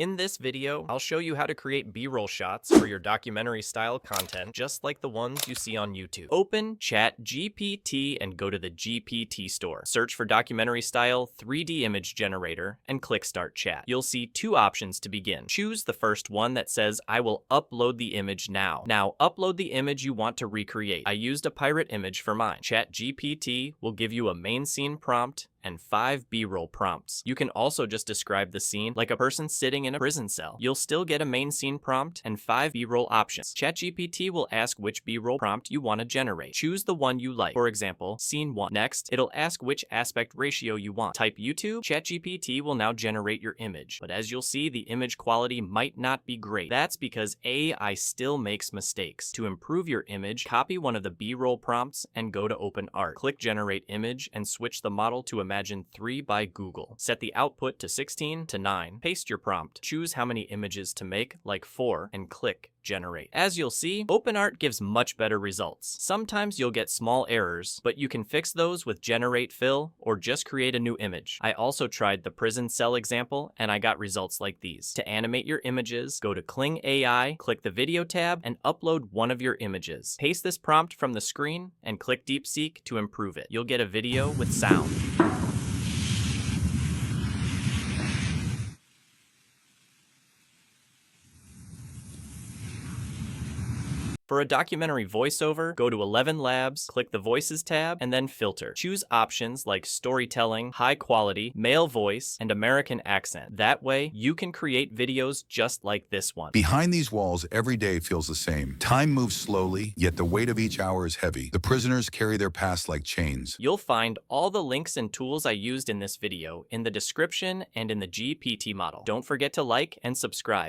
In this video, I'll show you how to create B-roll shots for your documentary-style content, just like the ones you see on YouTube. Open ChatGPT and go to the GPT store. Search for documentary-style 3D image generator and click Start Chat. You'll see two options to begin. Choose the first one that says, I will upload the image now. Now, upload the image you want to recreate. I used a pirate image for mine. ChatGPT will give you a main scene prompt and 5 B-roll prompts. You can also just describe the scene like a person sitting in a prison cell. You'll still get a main scene prompt and 5 B-roll options. ChatGPT will ask which B-roll prompt you want to generate. Choose the one you like. For example, scene 1. Next, it'll ask which aspect ratio you want. Type YouTube. ChatGPT will now generate your image. But as you'll see, the image quality might not be great. That's because AI still makes mistakes. To improve your image, copy one of the B-roll prompts and go to Open Art. Click Generate Image and switch the model to Imagine 3 by Google. Set the output to 16 to 9. Paste your prompt. Choose how many images to make, like 4, and click Generate. As you'll see, OpenArt gives much better results. Sometimes you'll get small errors, but you can fix those with Generate Fill or just create a new image. I also tried the prison cell example and I got results like these. To animate your images, go to Kling AI, click the Video tab, and upload one of your images. Paste this prompt from the screen and click DeepSeek to improve it. You'll get a video with sound. For a documentary voiceover, go to 11 Labs, click the Voices tab, and then Filter. Choose options like Storytelling, High Quality, Male Voice, and American Accent. That way, you can create videos just like this one. Behind these walls, every day feels the same. Time moves slowly, yet the weight of each hour is heavy. The prisoners carry their past like chains. You'll find all the links and tools I used in this video in the description and in the GPT model. Don't forget to like and subscribe.